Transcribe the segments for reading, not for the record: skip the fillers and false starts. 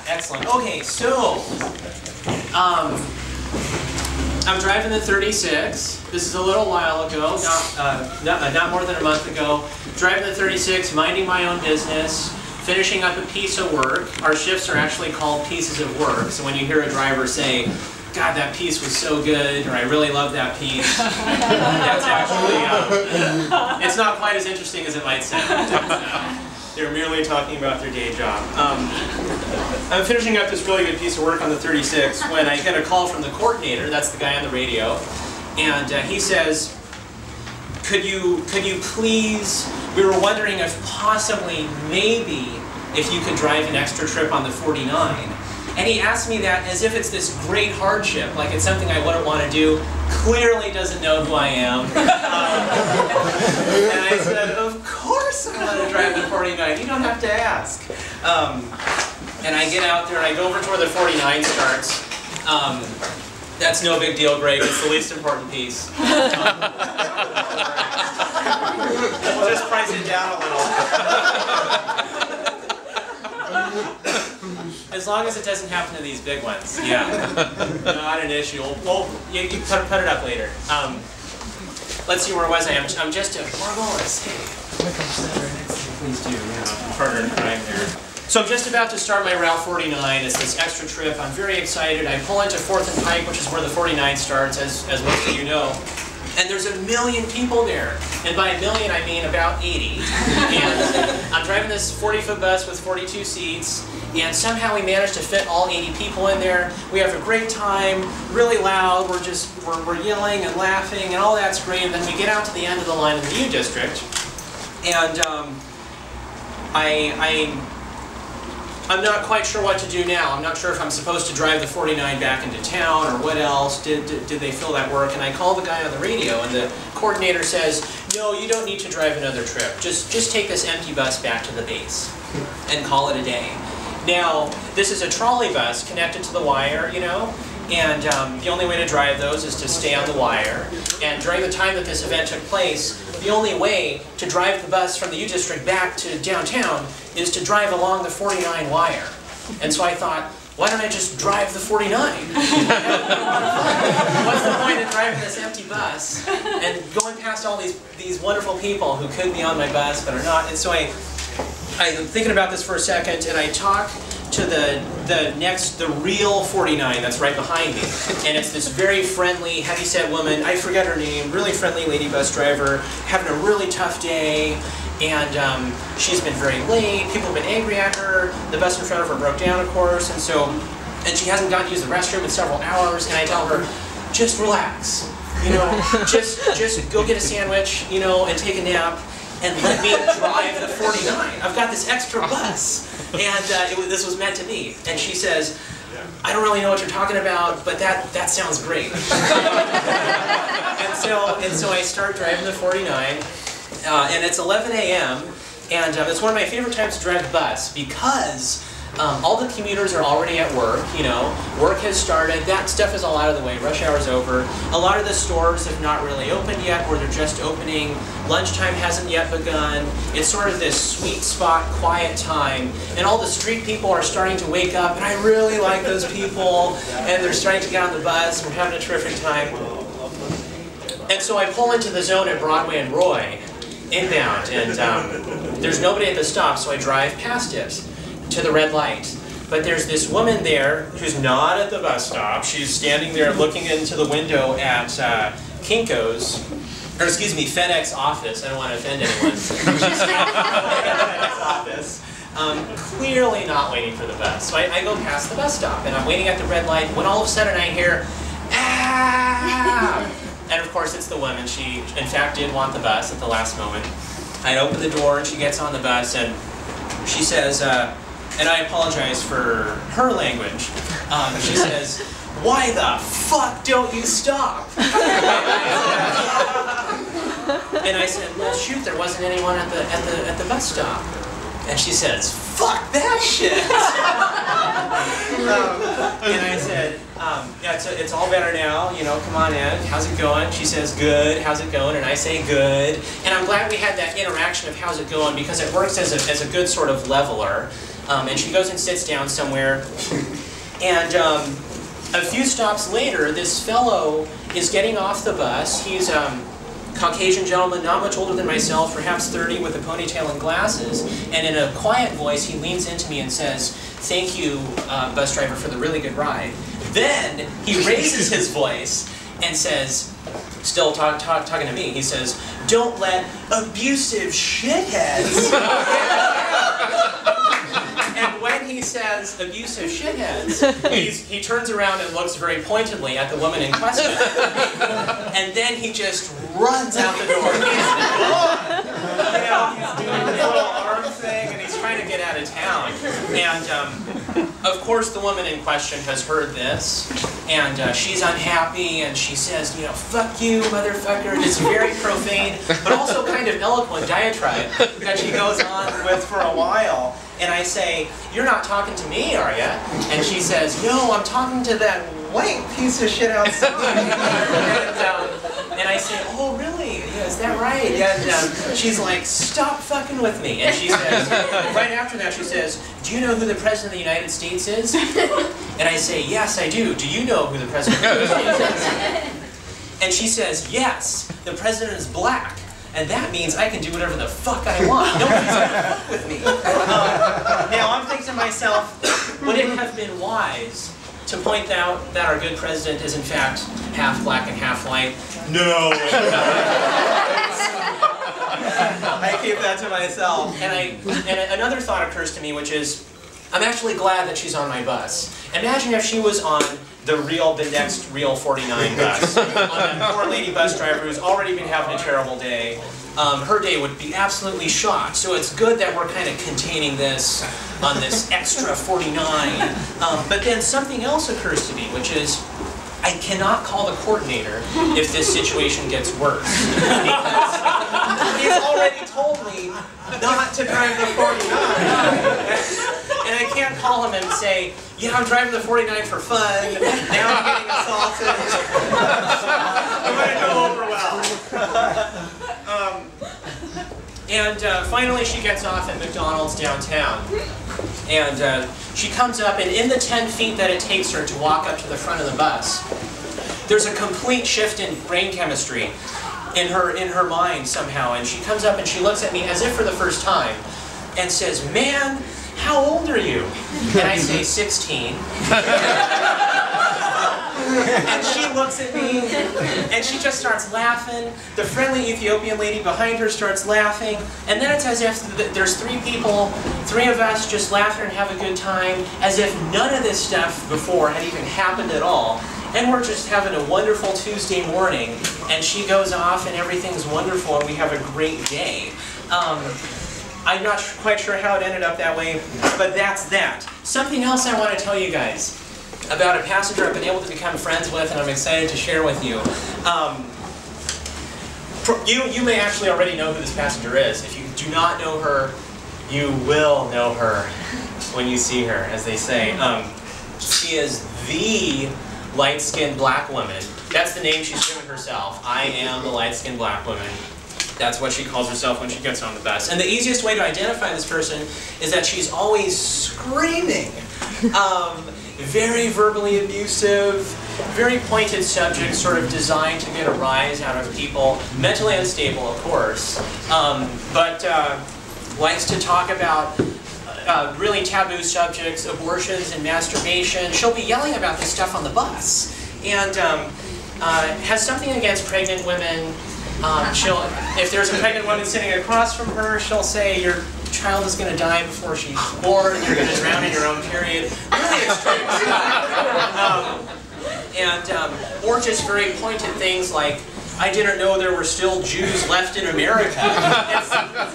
excellent. Okay, so I'm driving the 36. This is a little while ago, not more than a month ago. Driving the 36, minding my own business, finishing up a piece of work. Our shifts are actually called pieces of work. So when you hear a driver say, "God, that piece was so good," or "I really love that piece," that's actually, it's not quite as interesting as it might sound. They're merely talking about their day job. I'm finishing up this really good piece of work on the 36 when I get a call from the coordinator, that's the guy on the radio, and he says, could you please, we were wondering if possibly, maybe, if you could drive an extra trip on the 49. And he asked me that as if it's this great hardship, like it's something I wouldn't want to do. Clearly doesn't know who I am. And I said, of course I want to drive the 49. You don't have to ask. And I get out there and I go over to where the 49 starts. That's no big deal, Greg. It's the least important piece. We'll just price it down a little. As long as it doesn't happen to these big ones, yeah. Not an issue. Well, you put it up later. Let's see, where was I? I'm just at Margolis. Hey. Please do, yeah. Partner in crime there. So I'm just about to start my Route 49. It's this extra trip. I'm very excited. I pull into 4th and Pike, which is where the 49 starts, as most of you know. And there's 1 million people there. And by 1 million, I mean about 80. And I'm driving this 40-foot bus with 42 seats. And somehow we managed to fit all 80 people in there. We have a great time, really loud. We're yelling and laughing, and all that's great. And then we get out to the end of the line in the U District. And I'm not quite sure what to do now. I'm not sure if I'm supposed to drive the 49 back into town or what else. Did they feel that work? And I call the guy on the radio, and the coordinator says, "No, you don't need to drive another trip. Just take this empty bus back to the base and call it a day." Now, this is a trolley bus connected to the wire, you know, and the only way to drive those is to stay on the wire. And during the time that this event took place, the only way to drive the bus from the U District back to downtown is to drive along the 49 wire. And so I thought, why don't I just drive the 49? What's the point of driving this empty bus and going past all these wonderful people who could be on my bus but are not? And so I'm thinking about this for a second, and I talk to the real 49 that's right behind me. And it's this very friendly, heavyset woman, I forget her name, really friendly lady bus driver, having a really tough day, and she's been very late, people have been angry at her, the bus in front of her broke down, of course, and she hasn't gotten to use the restroom in several hours, and I tell her, just relax, you know, just go get a sandwich, you know, and take a nap, and let me drive the 49. I've got this extra bus, and this was meant to be. And she says, "I don't really know what you're talking about, but that sounds great." and so I start driving the 49, and it's 11 a.m. and it's one of my favorite times to drive the bus because all the commuters are already at work, you know, work has started, that stuff is all out of the way, rush hour's over. A lot of the stores have not really opened yet, or they're just opening. Lunchtime hasn't yet begun. It's sort of this sweet spot, quiet time, and all the street people are starting to wake up, and I really like those people, and they're starting to get on the bus, we're having a terrific time. And so I pull into the zone at Broadway and Roy, inbound, and there's nobody at the stop, so I drive past it to the red light. But there's this woman there who's not at the bus stop. She's standing there looking into the window at Kinko's, or excuse me, FedEx office. I don't want to offend anyone. She's standing at the FedEx office, clearly not waiting for the bus. So I go past the bus stop, and I'm waiting at the red light, when all of a sudden I hear, "Ah!" And of course it's the woman. She, in fact, did want the bus at the last moment. I open the door, and she gets on the bus, and she says, and I apologize for her language. She says, "Why the fuck don't you stop?" And I said, "Well, shoot, there wasn't anyone at the bus stop." And she says, "Fuck that shit." And I said, "Yeah, it's all better now. You know, come on in. How's it going?" She says, "Good. How's it going?" And I say, "Good." And I'm glad we had that interaction of how's it going because it works as a good sort of leveler. and she goes and sits down somewhere. And a few stops later, this fellow is getting off the bus. He's Caucasian gentleman, not much older than myself, perhaps 30, with a ponytail and glasses. And in a quiet voice, he leans into me and says, "Thank you, bus driver, for the really good ride." Then he raises his voice and says, still talking to me, he says, "Don't let abusive shitheads." And when he says abusive shitheads, he turns around and looks very pointedly at the woman in question. And then he just runs out the door. He's gone. You know, he's doing his little arm thing and he's trying to get out of town. And of course the woman in question has heard this, and she's unhappy, and she says, you know, "Fuck you, motherfucker." It's very profane, but also kind of eloquent diatribe that she goes on with for a while. And I say, "You're not talking to me, are you?" And she says, "No, I'm talking to that white piece of shit outside." And I say, "Oh, really? Yeah, is that right?" And she's like, "Stop fucking with me." And she says, right after that, she says, "Do you know who the President of the United States is?" And I say, "Yes, I do. Do you know who the President of the United States is?" And she says, "Yes, the President is black. And that means I can do whatever the fuck I want. Nobody's gonna fuck with me." Now I'm thinking to myself, would it have been wise to point out that our good president is in fact half black and half white? No. I keep that to myself. And another thought occurs to me, which is, I'm actually glad that she's on my bus. Imagine if she was on the next real 49 bus. On that poor lady bus driver who's already been having a terrible day. Her day would be absolutely shot. So it's good that we're kind of containing this on this extra 49. But then something else occurs to me, which is, I cannot call the coordinator if this situation gets worse. Because he's already told me not to drive the 49. And I can't call him and say, "Yeah, I'm driving the 49 for fun. Now I'm getting assaulted." It wouldn't go over well. Finally she gets off at McDonald's downtown. And she comes up, and in the 10 feet that it takes her to walk up to the front of the bus, there's a complete shift in brain chemistry in her mind somehow. And she comes up and she looks at me as if for the first time and says, "Man, how old are you?" And I say, 16. And she looks at me, and she just starts laughing. The friendly Ethiopian lady behind her starts laughing. And then it's as if there's three people, three of us just laughing and have a good time, as if none of this stuff before had even happened at all. And we're just having a wonderful Tuesday morning, and she goes off and everything's wonderful and we have a great day. I'm not quite sure how it ended up that way, but that's that. Something else I want to tell you guys about a passenger I've been able to become friends with, and I'm excited to share with you. You may actually already know who this passenger is. If you do not know her, you will know her when you see her, as they say. She is the light-skinned black woman. That's the name she's given herself. I am the light-skinned black woman. That's what she calls herself when she gets on the bus. And the easiest way to identify this person is that she's always screaming. Very verbally abusive, very pointed subjects, sort of designed to get a rise out of people. Mentally unstable, of course, but likes to talk about really taboo subjects, abortions and masturbation. She'll be yelling about this stuff on the bus. And has something against pregnant women. If there's a pregnant woman sitting across from her, she'll say, "Your child is going to die before she's born, you're going to drown in your own period." Really extreme stuff. Or just very pointed things like, "I didn't know there were still Jews left in America."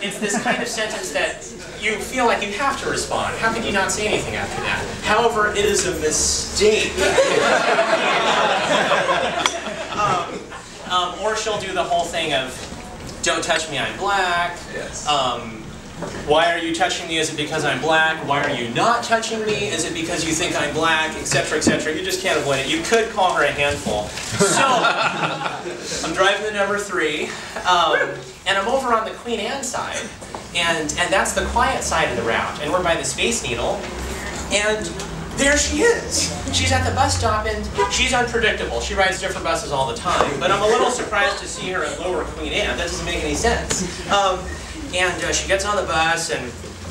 It's this kind of sentence that you feel like you have to respond. How could you not say anything after that? However, it is a mistake. Or she'll do the whole thing of, "Don't touch me, I'm black." Yes. Why are you touching me? Is it because I'm black? Why are you not touching me? Is it because you think I'm black? Etc., etc. You just can't avoid it. You could call her a handful. So, I'm driving the number 3, and I'm over on the Queen Anne side, and that's the quiet side of the route, and we're by the Space Needle, and there she is. She's at the bus stop, and she's unpredictable. She rides different buses all the time, but I'm a little surprised to see her at Lower Queen Anne. That doesn't make any sense. And she gets on the bus, and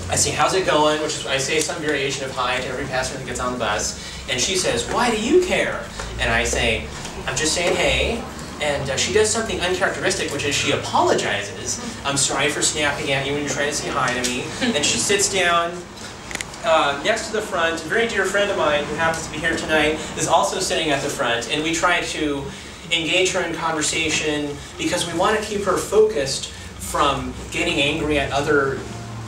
I say, how's it going? Which is, I say some variation of hi to every passenger that gets on the bus. And she says, why do you care? And I say, I'm just saying hey. And she does something uncharacteristic, which is she apologizes. I'm sorry for snapping at you when you're trying to say hi to me. And she sits down next to the front. A very dear friend of mine who happens to be here tonight is also sitting at the front. And we try to engage her in conversation because we want to keep her focused from getting angry at other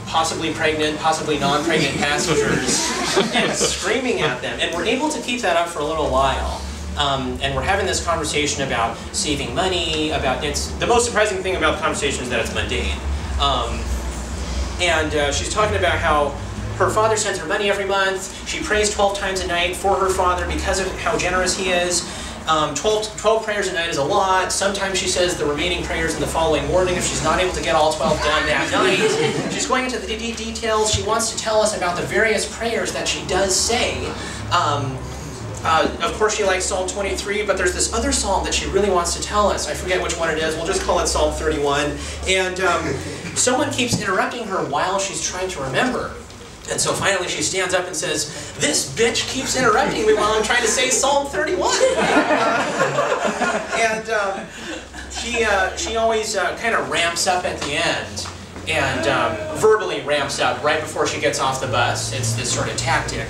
possibly pregnant, possibly non-pregnant passengers and screaming at them. And we're able to keep that up for a little while. And we're having this conversation about saving money, the most surprising thing about the conversation is that it's mundane. She's talking about how her father sends her money every month. She prays 12 times a night for her father because of how generous he is. 12 prayers a night is a lot. Sometimes she says the remaining prayers in the following morning if she's not able to get all 12 done that night. She's going into the details. She wants to tell us about the various prayers that she does say. Of course she likes Psalm 23, but there's this other psalm that she really wants to tell us. I forget which one it is. We'll just call it Psalm 31. And someone keeps interrupting her while she's trying to remember. And so finally she stands up and says, this bitch keeps interrupting me while I'm trying to say Psalm 31. And she always kind of ramps up at the end and verbally ramps up right before she gets off the bus. It's this sort of tactic.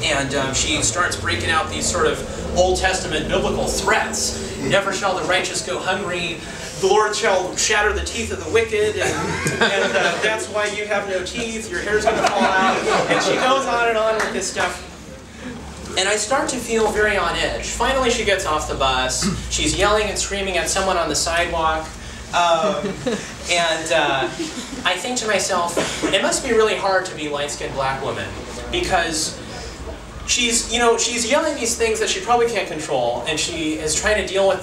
And she starts breaking out these sort of Old Testament biblical threats. Never shall the righteous go hungry. The Lord shall shatter the teeth of the wicked, and that's why you have no teeth, your hair's going to fall out. And she goes on with this stuff. And I start to feel very on edge. Finally she gets off the bus. She's yelling and screaming at someone on the sidewalk. I think to myself, it must be really hard to be a light-skinned black woman, because she's yelling these things that she probably can't control, and she is trying to deal with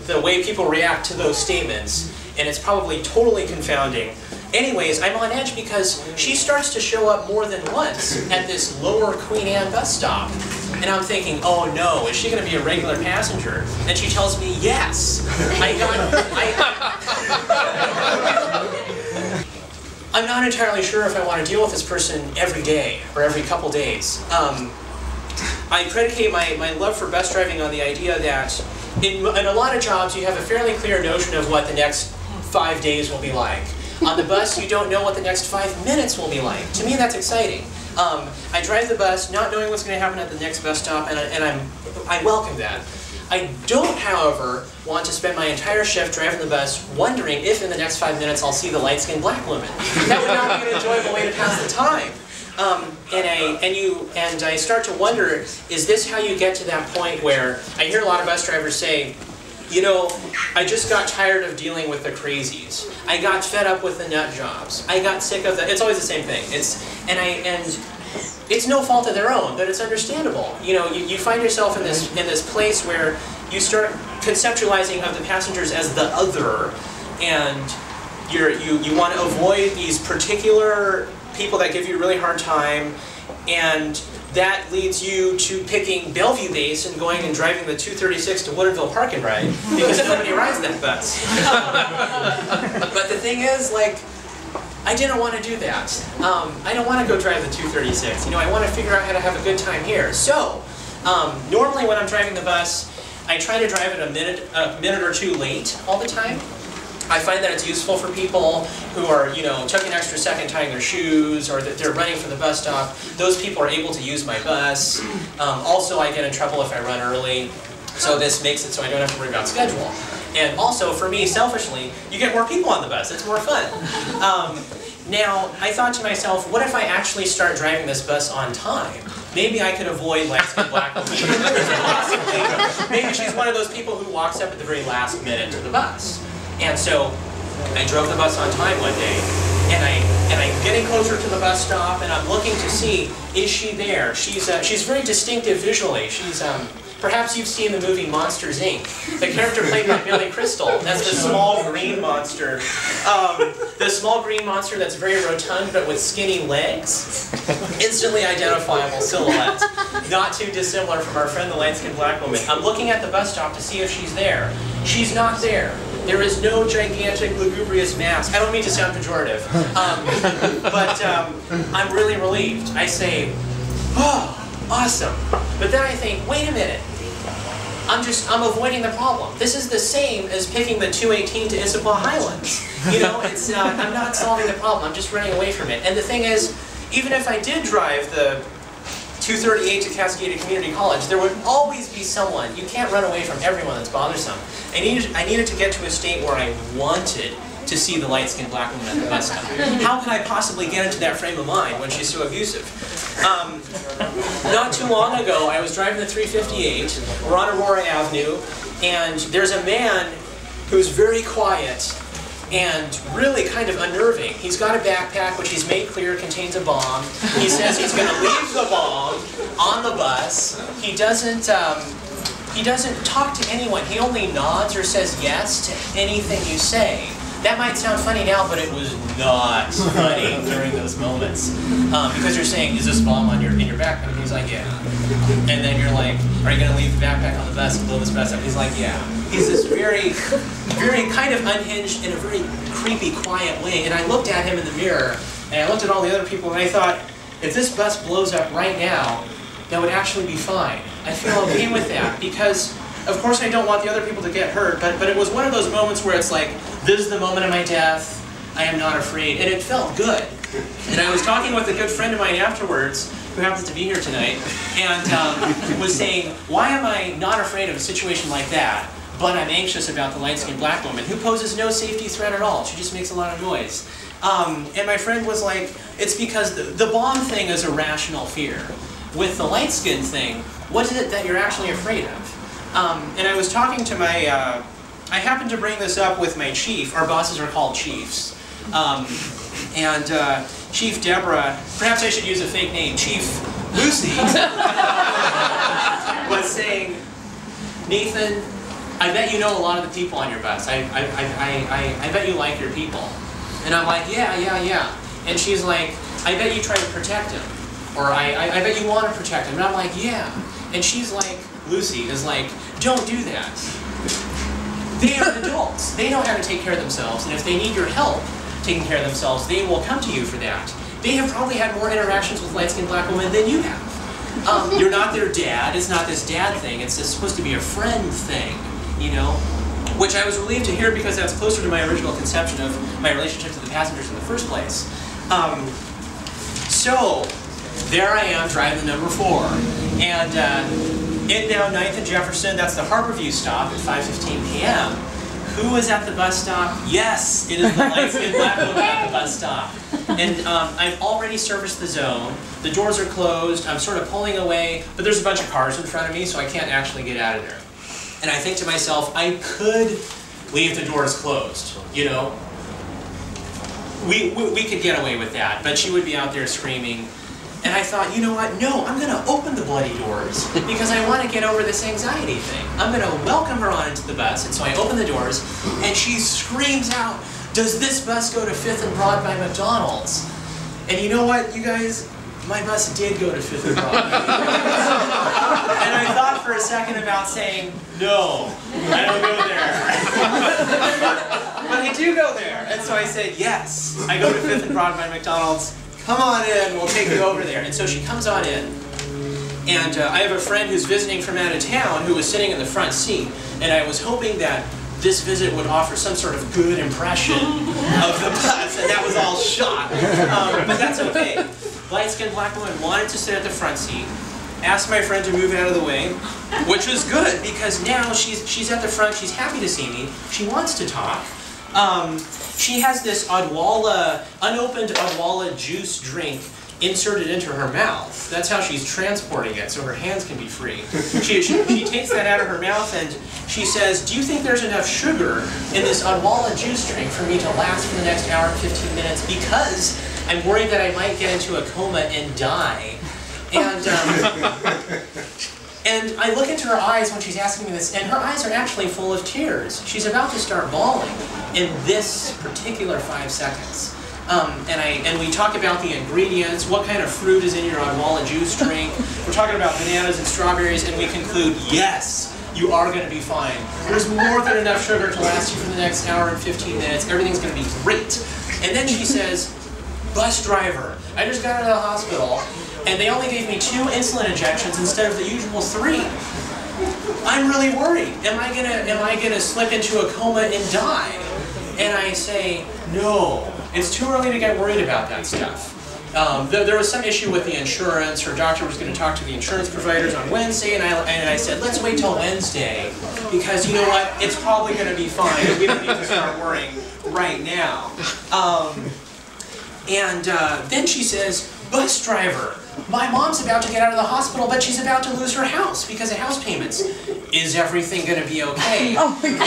the way people react to those statements, and it's probably totally confounding. Anyways, I'm on edge because she starts to show up more than once at this Lower Queen Anne bus stop. And I'm thinking, oh no, is she going to be a regular passenger? And she tells me, yes. I'm not entirely sure if I want to deal with this person every day or every couple days. I predicate my love for bus driving on the idea that in a lot of jobs you have a fairly clear notion of what the next 5 days will be like. On the bus you don't know what the next 5 minutes will be like. To me that's exciting. I drive the bus not knowing what's going to happen at the next bus stop, and I welcome that. I don't, however, want to spend my entire shift driving the bus wondering if in the next 5 minutes I'll see the light-skinned black woman. That would not be an enjoyable way to pass the time. And I start to wonder, is this how you get to that point where I hear a lot of bus drivers say, you know, I just got tired of dealing with the crazies. I got fed up with the nut jobs. I got sick of the. It's always the same thing. It's no fault of their own, but it's understandable. You know, you find yourself in this place where you start conceptualizing of the passengers as the other, and you want to avoid these particular people that give you a really hard time, and that leads you to picking Bellevue Base and going and driving the 236 to Woodinville Park and Ride, because nobody rides that bus. But the thing is, like, I didn't want to do that. I don't want to go drive the 236. You know, I want to figure out how to have a good time here. So, normally when I'm driving the bus, I try to drive it a minute or two late all the time. I find that it's useful for people who are, you know, took an extra second tying their shoes, or that they're running for the bus stop. Those people are able to use my bus. Also, I get in trouble if I run early, so this makes it so I don't have to worry about schedule. And also, for me, selfishly, you get more people on the bus. It's more fun. Now, I thought to myself, what if I actually start driving this bus on time? Maybe I could avoid light-skinned black women. Maybe she's one of those people who walks up at the very last minute to the bus. And so I drove the bus on time one day, and I'm getting closer to the bus stop, and I'm looking to see, is she there? She's very distinctive visually. Perhaps you've seen the movie Monsters, Inc. The character played by Billy Crystal, that's the small green monster. The small green monster that's very rotund but with skinny legs. Instantly identifiable silhouette. Not too dissimilar from our friend the light-skinned black woman. I'm looking at the bus stop to see if she's there. She's not there. There is no gigantic, lugubrious mass. I don't mean to sound pejorative, but I'm really relieved. I say, oh, awesome. But then I think, wait a minute. I'm avoiding the problem. This is the same as picking the 218 to Issaquah Highlands. You know, I'm not solving the problem, I'm just running away from it. And the thing is, even if I did drive the 238 to Cascada Community College, there would always be someone. You can't run away from everyone that's bothersome. I needed to get to a state where I wanted to see the light-skinned black woman at the bus stop. How could I possibly get into that frame of mind when she's so abusive? Not too long ago, I was driving the 358. We're on Aurora Avenue, and there's a man who's very quiet and really kind of unnerving. He's got a backpack which he's made clear contains a bomb. He says he's going to leave the bomb on the bus. He doesn't talk to anyone. He only nods or says yes to anything you say. That might sound funny now, but it was not funny during those moments. Because you're saying, is this bomb in your backpack? And he's like, yeah. And then you're like, are you going to leave the backpack on the bus and blow this bus up? And he's like, yeah. He's this very, very kind of unhinged in a very creepy, quiet way. And I looked at him in the mirror, and I looked at all the other people, and I thought, if this bus blows up right now, that would actually be fine. I feel okay with that, because of course I don't want the other people to get hurt, but it was one of those moments where it's like, this is the moment of my death, I am not afraid, and it felt good. And I was talking with a good friend of mine afterwards, who happens to be here tonight, and was saying, why am I not afraid of a situation like that, but I'm anxious about the light-skinned black woman, who poses no safety threat at all, she just makes a lot of noise. And my friend was like, it's because the bomb thing is a rational fear. With the light-skinned thing, what is it that you're actually afraid of? And I was talking to my, I happened to bring this up with my chief. Our bosses are called chiefs. Chief Deborah, perhaps I should use a fake name, Chief Lucy, was saying, Nathan, I bet you know a lot of the people on your bus. I bet you like your people. And I'm like, yeah. And she's like, I bet you try to protect him. Or I bet you want to protect him. And I'm like, yeah. And she's like, Lucy is like, don't do that. They are adults. They know how to take care of themselves. And if they need your help taking care of themselves, they will come to you for that. They have probably had more interactions with light-skinned black women than you have. You're not their dad. It's not this dad thing. It's supposed to be a friend thing, you know? Which I was relieved to hear because that's closer to my original conception of my relationship to the passengers in the first place. So, there I am driving the number 4. And inbound 9th and Jefferson, that's the Harborview stop at 5:15 p.m. Who is at the bus stop? Yes, it is the light-skinned black woman at the bus stop. And I've already serviced the zone. The doors are closed. I'm sort of pulling away, but there's a bunch of cars in front of me, so I can't actually get out of there. And I think to myself, I could leave the doors closed, you know? We could get away with that, but she would be out there screaming. And I thought, you know what, no, I'm going to open the bloody doors because I want to get over this anxiety thing. I'm going to welcome her on into the bus, and so I open the doors, and she screams out, does this bus go to 5th and Broad by McDonald's? And you know what, you guys, my bus did go to 5th and Broad. And I thought for a second about saying, no, I don't go there. But I do go there. And so I said, yes, I go to 5th and Broad by McDonald's. Come on in, we'll take you over there. And so she comes on in. And I have a friend who's visiting from out of town who was sitting in the front seat. And I was hoping that this visit would offer some sort of good impression of the bus. And that was all shot. But that's okay. Light-skinned black woman wanted to sit at the front seat. Asked my friend to move out of the way, which was good because now she's at the front, she's happy to see me, she wants to talk. She has this Odwalla, unopened Odwalla juice drink inserted into her mouth. That's how she's transporting it, so her hands can be free. She takes that out of her mouth and she says, do you think there's enough sugar in this Odwalla juice drink for me to last for the next hour and 15 minutes? Because I'm worried that I might get into a coma and die. And I look into her eyes when she's asking me this, and her eyes are actually full of tears. She's about to start bawling in this particular 5 seconds. And we talk about the ingredients, what kind of fruit is in your Odwalla juice drink. We're talking about bananas and strawberries, and we conclude, yes, you are going to be fine. There's more than enough sugar to last you for the next hour and 15 minutes. Everything's going to be great. And then she says, bus driver, I just got out of the hospital, and they only gave me 2 insulin injections instead of the usual 3. I'm really worried. Am I gonna slip into a coma and die? And I say, no, it's too early to get worried about that stuff. There was some issue with the insurance. Her doctor was going to talk to the insurance providers on Wednesday, and I said, let's wait till Wednesday, because you know what, it's probably going to be fine. We don't need to start worrying right now. Then she says, bus driver, my mom's about to get out of the hospital, but she's about to lose her house because of house payments. Is everything going to be okay? Oh my God.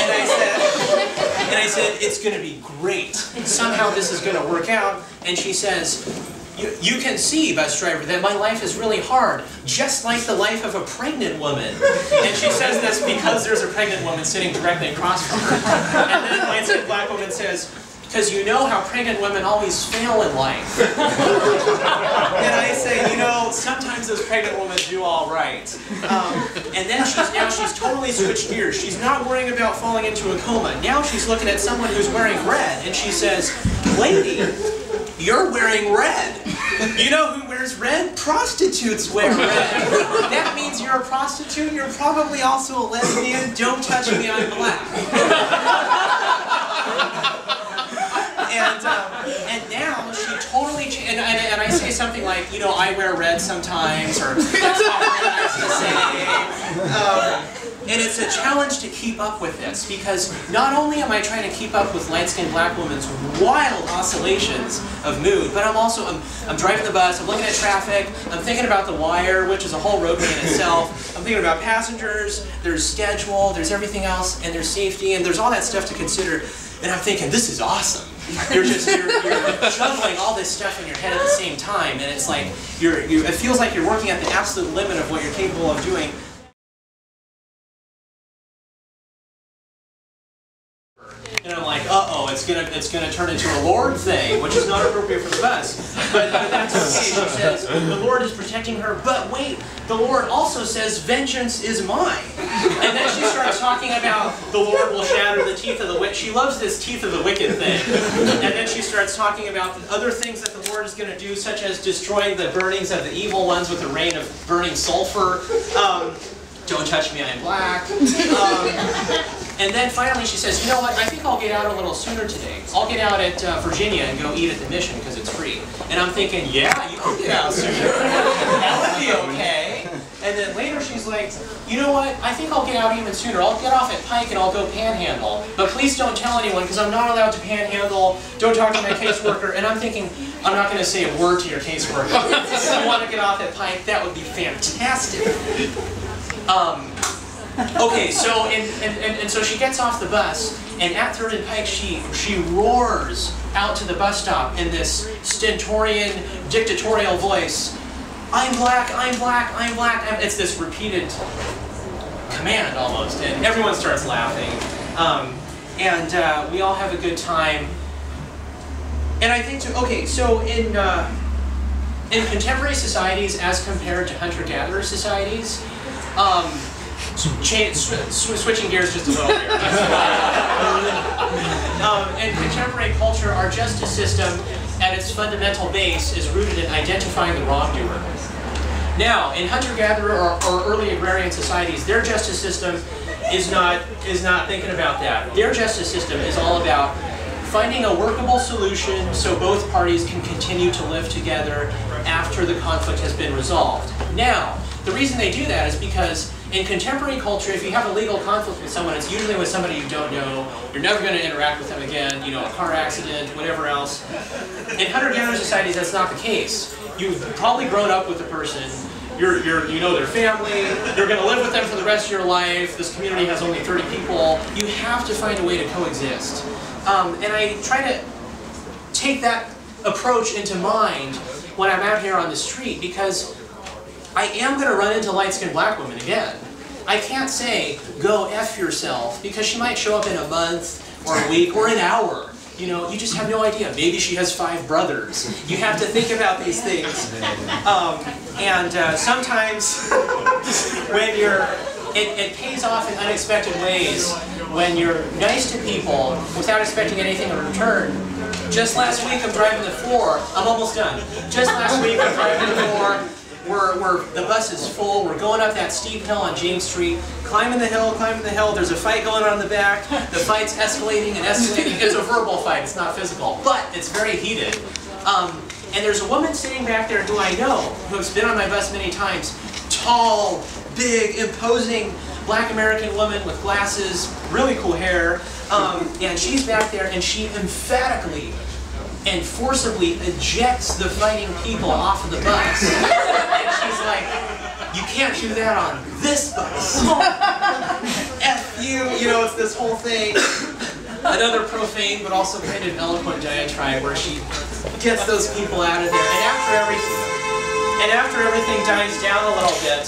And I said, it's going to be great. Somehow this is going to work out. And she says, you can see, bus driver, that my life is really hard, just like the life of a pregnant woman. And she says this because there's a pregnant woman sitting directly across from her. And then a light-skinned black woman says, because you know how pregnant women always fail in life. And I say, you know, sometimes those pregnant women do all right. And then she's totally switched gears. She's not worrying about falling into a coma. Now she's looking at someone who's wearing red, and she says, lady, you're wearing red. You know who wears red? Prostitutes wear red. That means you're a prostitute. You're probably also a lesbian. Don't touch me, I'm black. And now she totally changed, and I say something like, you know, I wear red sometimes, or that's not very nice to say. And it's a challenge to keep up with this, because not only am I trying to keep up with light-skinned black women's wild oscillations of mood, but I'm driving the bus, I'm looking at traffic, I'm thinking about the wire, which is a whole roadway in itself, I'm thinking about passengers, there's schedule, there's everything else, and there's safety, and there's all that stuff to consider, and I'm thinking, this is awesome. You're juggling all this stuff in your head at the same time, and it's like, it feels like you're working at the absolute limit of what you're capable of doing. And I'm like, uh-oh, it's gonna turn into a Lord thing, which is not appropriate for the bus. But that's okay. She says, the Lord is protecting her, but wait, the Lord also says, vengeance is mine. And then she starts talking about the Lord will shatter the teeth of the wicked. She loves this teeth of the wicked thing. And then she starts talking about the other things that the Lord is going to do, such as destroying the burnings of the evil ones with a rain of burning sulfur. Don't touch me, I'm black. And then finally she says, you know what, I think I'll get out a little sooner today. I'll get out at Virginia and go eat at the Mission because it's free. And I'm thinking, yeah, you can get out sooner. That would be okay. And then later she's like, you know what, I think I'll get out even sooner. I'll get off at Pike and I'll go panhandle. But please don't tell anyone because I'm not allowed to panhandle. Don't talk to my caseworker. And I'm thinking, I'm not going to say a word to your caseworker. If you want to get off at Pike, that would be fantastic. Okay, so and so she gets off the bus, and at 3rd and Pike, she roars out to the bus stop in this stentorian, dictatorial voice. I'm black, I'm black, I'm black. It's this repeated command almost, and everyone starts laughing, and we all have a good time. And I think okay, so in contemporary societies, as compared to hunter-gatherer societies. Switching gears just a little here. In contemporary culture, our justice system, at its fundamental base, is rooted in identifying the wrongdoer. Now, in hunter-gatherer or early agrarian societies, their justice system is not thinking about that. Their justice system is all about finding a workable solution so both parties can continue to live together after the conflict has been resolved. Now, the reason they do that is because In contemporary culture, if you have a legal conflict with someone, it's usually with somebody you don't know. You're never going to interact with them again, you know, a car accident, whatever else. In hunter-gatherer societies, that's not the case. You've probably grown up with the person. You know their family. You're going to live with them for the rest of your life. This community has only 30 people. You have to find a way to coexist. And I try to take that approach into mind when I'm out here on the street, because I am going to run into light-skinned black women again. I can't say, go F yourself, because she might show up in a month, or a week, or an hour. You know, you just have no idea. Maybe she has 5 brothers. You have to think about these things. Sometimes when it pays off in unexpected ways when you're nice to people without expecting anything in return. Just last week I'm driving the 4. I'm almost done. Just last week I'm driving the 4. The bus is full. We're going up that steep hill on James Street, climbing the hill, There's a fight going on in the back. The fight's escalating and escalating. It's a verbal fight, it's not physical, but it's very heated. And there's a woman sitting back there who I know, who's been on my bus many times. Tall, big, imposing black American woman with glasses, really cool hair. And she's back there and she emphatically and forcibly ejects the fighting people off of the bus. And she's like, you can't do that on this bus. F you, you know, it's this whole thing. Another profane but also kind of eloquent diatribe where she gets those people out of there. And after everything dies down a little bit,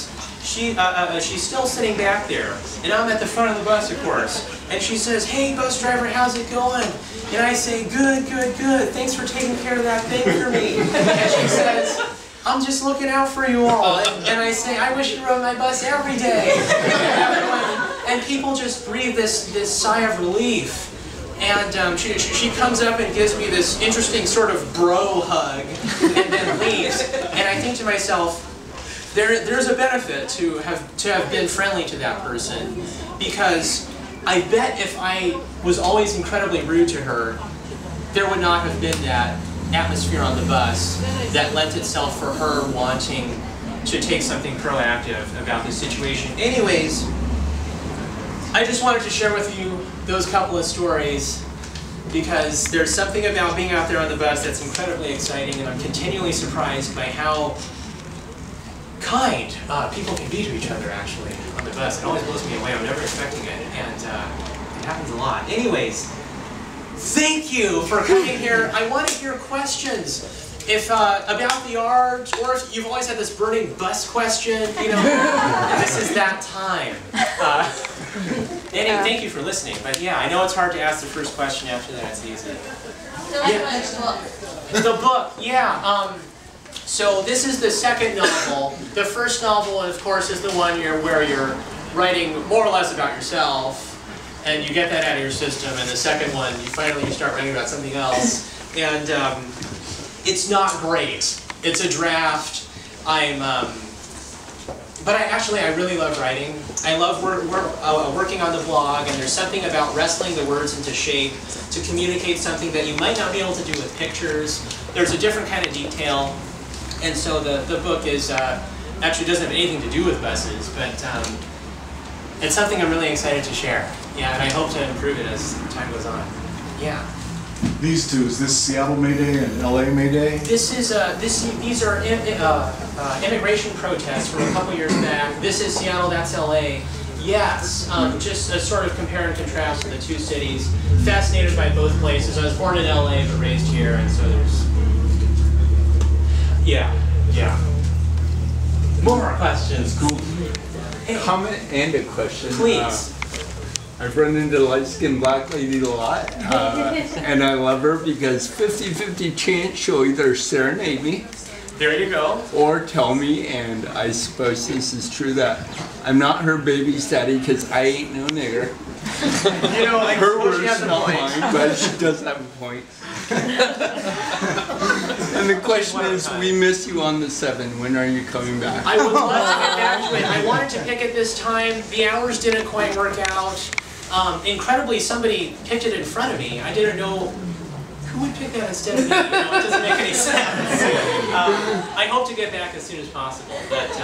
she's still sitting back there. And I'm at the front of the bus, of course. And she says, hey, bus driver, how's it going? And I say, good, good, good. Thanks for taking care of that thing for me. And she says, I'm just looking out for you all. And I say, I wish you rode my bus every day. And people just breathe this sigh of relief. And she comes up and gives me this interesting sort of bro hug and then leaves. And I think to myself, there's a benefit to have been friendly to that person, because I bet if I was always incredibly rude to her, there would not have been that atmosphere on the bus that lent itself for her wanting to take something proactive about the situation. Anyways, I just wanted to share with you those couple of stories because there's something about being out there on the bus that's incredibly exciting, and I'm continually surprised by how kind people can be to each other, actually, on the bus. It always blows me away. I'm never expecting it, and it happens a lot. Anyways, thank you for coming here. I want to hear questions about the art, or if you've always had this burning bus question, you know, this is that time. Thank you for listening, but yeah, I know it's hard to ask the first question. After that, it's easy. The book, yeah. So this is the second novel. The first novel, of course, is the one where you're writing more or less about yourself, and you get that out of your system. And the second one, you start writing about something else, and it's not great. It's a draft. But I really love writing. I love working on the blog, and there's something about wrestling the words into shape to communicate something that you might not be able to do with pictures. There's a different kind of detail. And so the book is actually doesn't have anything to do with buses, but it's something I'm really excited to share. Yeah, and I hope to improve it as time goes on. Yeah. These two, is this Seattle May Day and LA May Day? These are immigration protests from a couple years back. This is Seattle, that's LA. Yes, just a sort of compare and contrast to the two cities. Fascinated by both places. I was born in LA but raised here, and so there's... Yeah. More questions. Cool. Comment and a question. Please. I've run into light-skinned black lady a lot, and I love her because 50-50 chance she'll either serenade me, there you go, or tell me, and I suppose this is true, that I'm not her baby's daddy because I ain't no nigger. You know, like, her words, she has a not point. mine, but she does have a point. And the question is, we miss you on the 7. When are you coming back? I would love to get back to it. I wanted to pick it this time. The hours didn't quite work out. Incredibly, somebody picked it in front of me. I didn't know who would pick that instead of me. You know, it doesn't make any sense. I hope to get back as soon as possible. But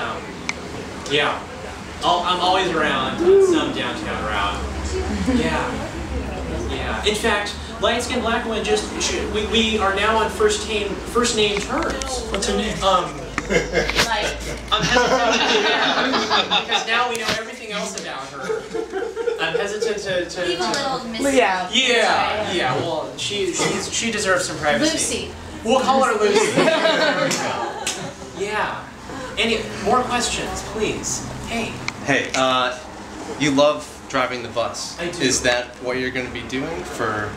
yeah. I'm always around on some downtown route. Yeah. Yeah. In fact, Light Skin Black Woman we are now on first name terms. What's her name? Like, I'm hesitant to do that because now we know everything else about her. I'm hesitant to leave a little Missy. Yeah. Well, she deserves some privacy. Lucy. We'll call her Lucy. There we go. Yeah. Any more questions, please? Hey. Hey, you love driving the bus. I do. Is that what you're going to be doing for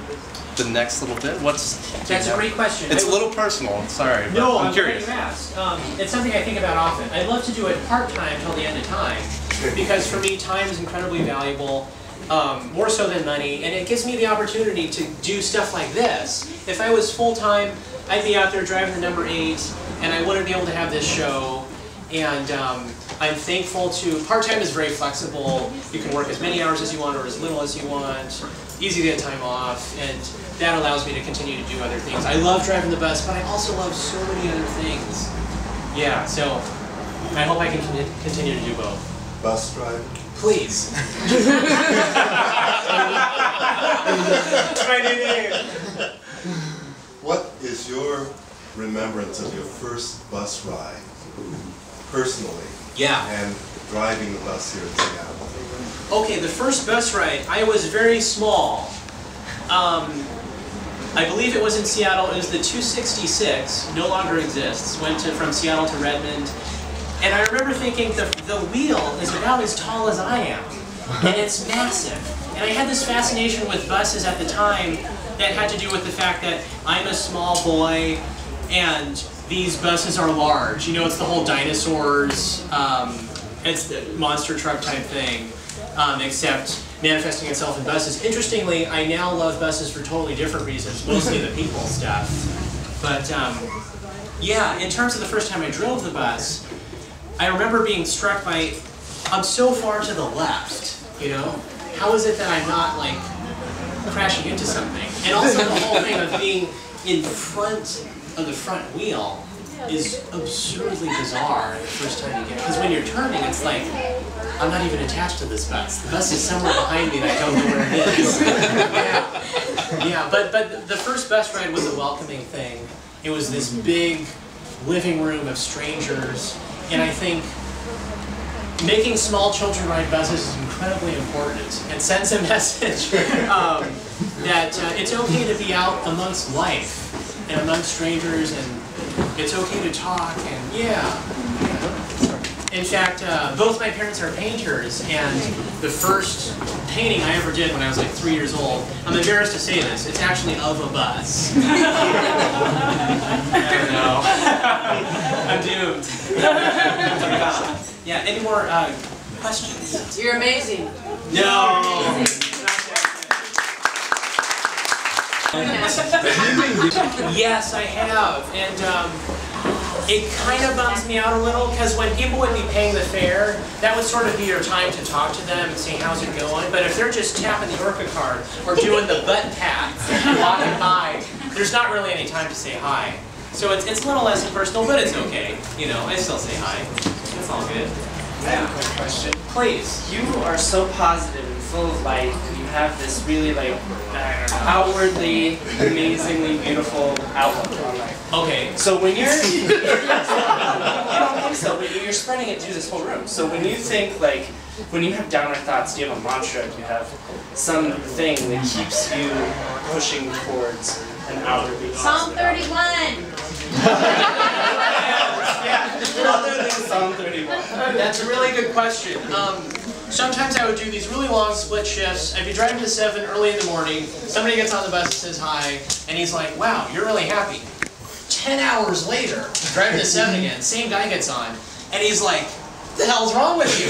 the next little bit? That's a great question. It's a little personal. Sorry, but No, I'm I'm curious. glad you asked. It's something I think about often. I'd love to do it part-time till the end of time, because for me, time is incredibly valuable, more so than money, and it gives me the opportunity to do stuff like this. If I was full-time, I'd be out there driving the number 8, and I wouldn't be able to have this show. And I'm thankful to, part-time is very flexible. You can work as many hours as you want or as little as you want. Easy to get time off, and that allows me to continue to do other things. I love driving the bus, but I also love so many other things. Yeah, so I hope I can continue to do both. Bus driving? Please. My new name. What is your remembrance of your first bus ride, personally? Yeah. And driving the bus here in Seattle? Okay, the first bus ride, I was very small. I believe it was in Seattle. It was the 266, no longer exists. Went from Seattle to Redmond. And I remember thinking the wheel is about as tall as I am. And it's massive. And I had this fascination with buses at the time that had to do with the fact that I'm a small boy and these buses are large. You know, it's the whole dinosaurs, it's the monster truck type thing, except manifesting itself in buses. Interestingly, I now love buses for totally different reasons, mostly the people stuff. But yeah, in terms of the first time I drove the bus, I remember being struck by, I'm so far to the left, you know? How is it that I'm not, like, crashing into something? And also the whole thing of being in front of the front wheel is absurdly bizarre the first time you get it. Because when you're turning, it's like, I'm not even attached to this bus. The bus is somewhere behind me that I don't know where it is. Yeah, but the first bus ride was a welcoming thing. It was this big living room of strangers, and I think making small children ride buses is incredibly important. It sends a message that it's okay to be out amongst life and amongst strangers, and it's okay to talk, and yeah. In fact, both my parents are painters, and the first painting I ever did when I was like 3 years old, I'm embarrassed to say this, it's actually of a bus. I don't know. I'm doomed. Yeah, any more questions? You're amazing. No! Yes, I have, and it kind of bums me out a little, because when people would be paying the fare, that would sort of be your time to talk to them and say, how's it going? But if they're just tapping the Orca card or doing the butt pat and walking by, there's not really any time to say hi. So it's a little less impersonal, but it's okay. You know, I still say hi. It's all good. I have a quick question. Please. You are so positive and full of life. You have this really, like, outwardly, amazingly beautiful outlook on life. Okay. So when you're, you don't think so, but you're spreading it through this whole room. So when you think, like, when you have downer thoughts, do you have a mantra? Do you have something that keeps you pushing towards an outwardly Psalm positive 31. Yeah, other than Psalm 31. That's a really good question. Sometimes I would do these really long split shifts. I'd be driving to 7 early in the morning. Somebody gets on the bus and says hi, and he's like, wow, you're really happy. 10 hours later, driving to 7 again, same guy gets on, and he's like, what the hell's wrong with you?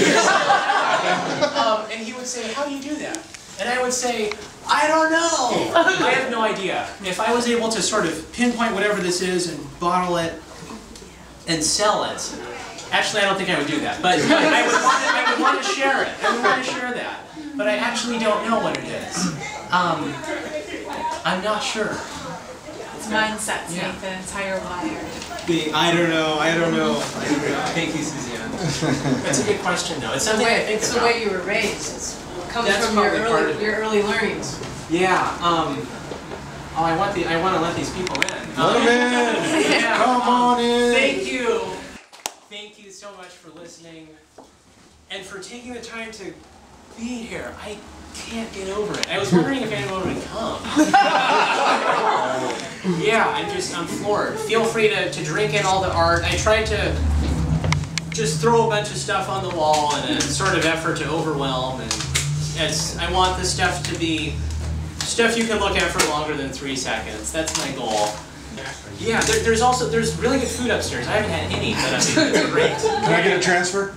And he would say, how do you do that? And I would say, I don't know. I have no idea. If I was able to sort of pinpoint whatever this is and bottle it and sell it, actually I don't think I would do that. But I would want to share it. I would want to share that. But I actually don't know what it is. I'm not sure. It's mindsets make the entire wire. I don't know. Thank you, Suzanne. That's a good question, though. It's something I think It's about. the way you were raised. It comes That's from probably part of it. your early learnings. Yeah. I want to let these people in. Let them in. Yeah. Come on in. Thank you. Thank you so much for listening and for taking the time to be here. I can't get over it. I was wondering if anyone would come. Yeah, I'm floored. Feel free to drink in all the art. I tried to just throw a bunch of stuff on the wall in a sort of effort to overwhelm, and I want the stuff to be stuff you can look at for longer than 3 seconds. That's my goal. Yeah, there's really good food upstairs. I haven't had any, but I mean, it's great. Can I get a transfer?